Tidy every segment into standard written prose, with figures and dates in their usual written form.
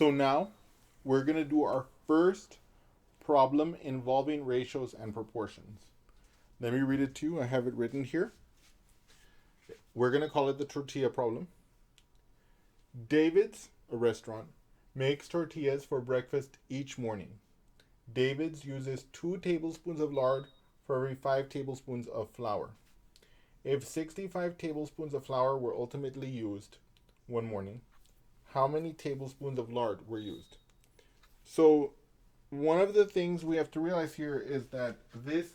So now we're going to do our first problem involving ratios and proportions. Let me read it to you. I have it written here. We're going to call it the tortilla problem. David's, a restaurant, makes tortillas for breakfast each morning. David's uses 2 tablespoons of lard for every 5 tablespoons of flour. If 65 tablespoons of flour were ultimately used one morning, how many tablespoons of lard were used? So one of the things we have to realize here is that this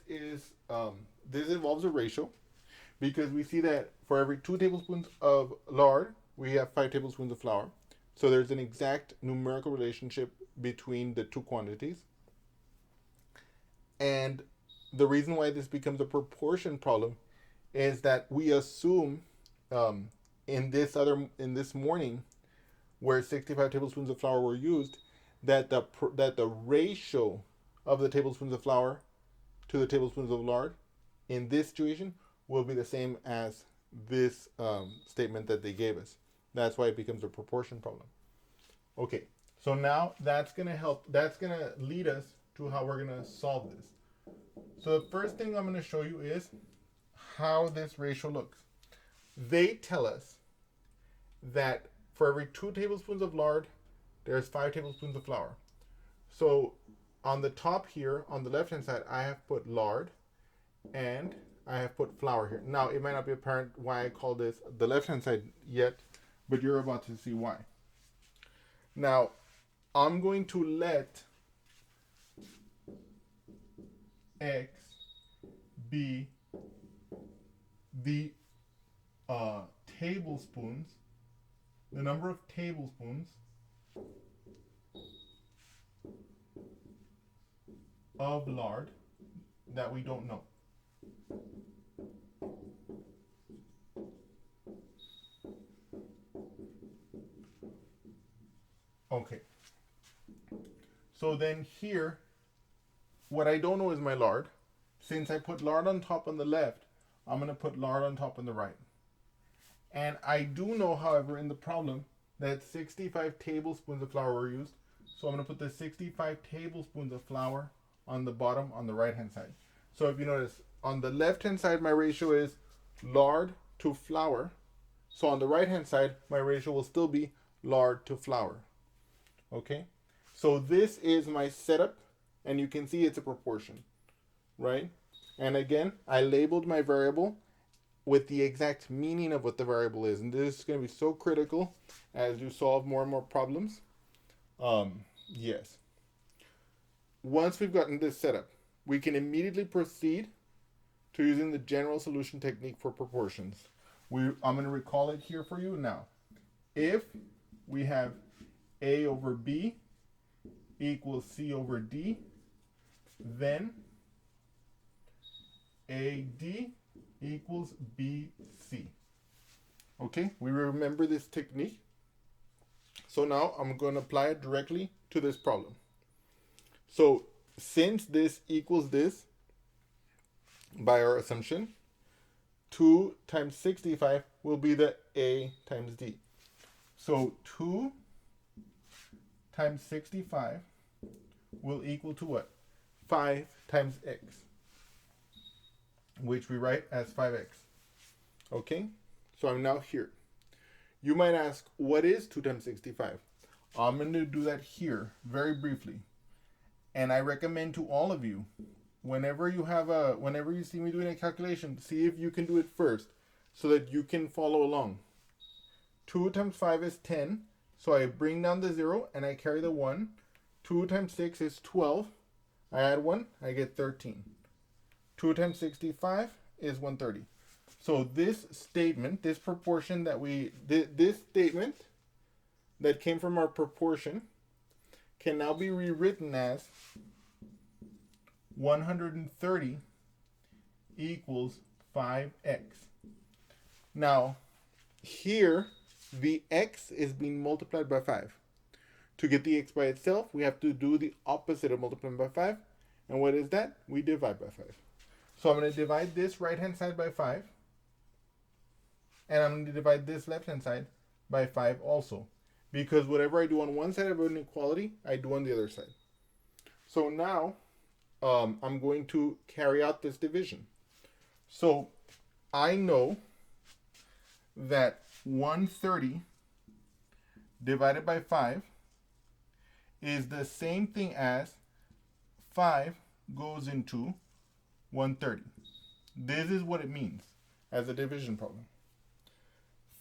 involves a ratio, because we see that for every 2 tablespoons of lard, we have 5 tablespoons of flour. So there's an exact numerical relationship between the two quantities. And the reason why this becomes a proportion problem is that we assume in this morning, where 65 tablespoons of flour were used, that the ratio of the tablespoons of flour to the tablespoons of lard in this situation will be the same as this statement that they gave us. That's why it becomes a proportion problem. Okay, so now that's going to lead us to how we're going to solve this. So the first thing I'm going to show you is how this ratio looks. They tell us that for every 2 tablespoons of lard, there's 5 tablespoons of flour. So on the top here, on the left-hand side, I have put lard and I have put flour here. Now, it might not be apparent why I call this the left-hand side yet, but you're about to see why. Now, I'm going to let X be the tablespoons, the number of tablespoons of lard that we don't know. Okay. So then here, what I don't know is my lard. Since I put lard on top on the left, I'm going to put lard on top on the right. And I do know, however, in the problem that 65 tablespoons of flour were used. So I'm going to put the 65 tablespoons of flour on the bottom on the right-hand side. So if you notice, on the left-hand side, my ratio is lard to flour. So on the right-hand side, my ratio will still be lard to flour. Okay? So this is my setup, and you can see it's a proportion, right? And again, I labeled my variable with the exact meaning of what the variable is. And this is going to be so critical as you solve more and more problems. Yes. Once we've gotten this set up, we can immediately proceed to using the general solution technique for proportions. I'm going to recall it here for you now. If we have A over B equals C over D, then AD equals BC. Okay, we remember this technique. So now I'm going to apply it directly to this problem. So since this equals this, by our assumption, 2 times 65 will be the A times D. So 2 times 65 will equal to what? 5 times x, which we write as 5x. Okay, so I'm now here. You might ask, what is 2 times 65? I'm going to do that here very briefly. And I recommend to all of you, whenever you see me doing a calculation, see if you can do it first so that you can follow along. 2 times 5 is 10, so I bring down the 0 and I carry the 1. 2 times 6 is 12. I add 1, I get 13. 2 times 65 is 130. So this statement, this proportion this statement that came from our proportion can now be rewritten as 130 equals 5x. Now, here, the x is being multiplied by 5. To get the x by itself, we have to do the opposite of multiplying by 5. And what is that? We divide by 5. So I'm going to divide this right-hand side by 5. And I'm going to divide this left-hand side by 5 also. because whatever I do on one side of an inequality, I do on the other side. So now I'm going to carry out this division. So I know that 130 divided by 5 is the same thing as 5 goes into 130. This is what it means as a division problem.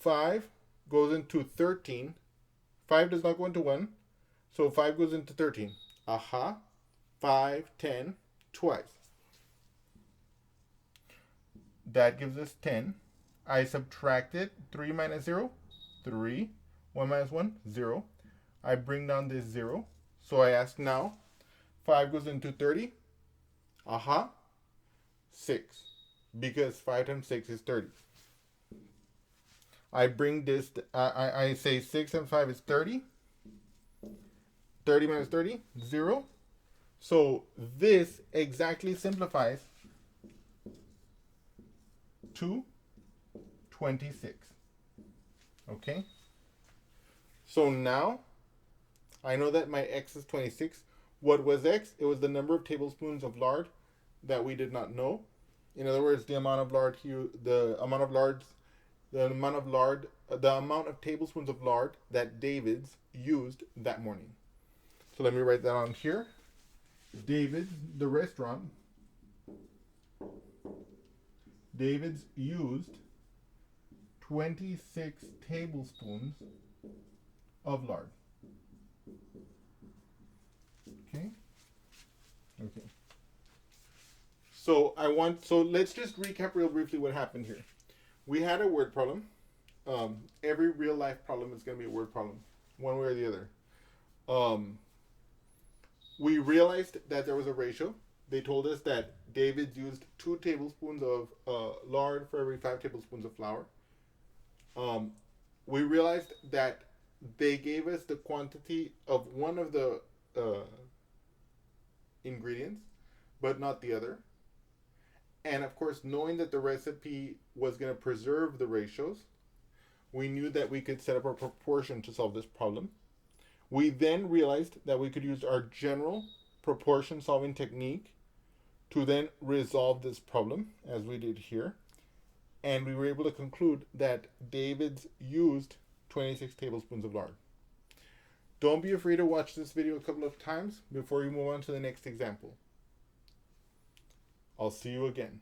5 goes into 13. 5 does not go into 1, so 5 goes into 13. Aha. 5, 10, twice. That gives us 10. I subtracted 3 minus 0, 3. 1 minus 1, 0. I bring down this 0. So I ask now, 5 goes into 30. Aha. 6. Because 5 times 6 is 30. I bring this, I say 6 times 5 is 30. 30 minus 30, 0. So this exactly simplifies to 26. Okay? So now I know that my x is 26. What was x? It was the number of tablespoons of lard that we did not know. In other words, the amount of lard here, the amount of tablespoons of lard that David's used that morning. So let me write that on here. David's, the restaurant, David's used 26 tablespoons of lard. Okay? Okay. So let's just recap real briefly what happened here. We had a word problem. Every real life problem is going to be a word problem, one way or the other. We realized that there was a ratio. They told us that David used 2 tablespoons of lard for every 5 tablespoons of flour. We realized that they gave us the quantity of one of the ingredients, but not the other. And of course, knowing that the recipe was going to preserve the ratios, we knew that we could set up a proportion to solve this problem. We then realized that we could use our general proportion solving technique to then resolve this problem, as we did here. And we were able to conclude that David's used 26 tablespoons of lard. Don't be afraid to watch this video a couple of times before you move on to the next example. I'll see you again.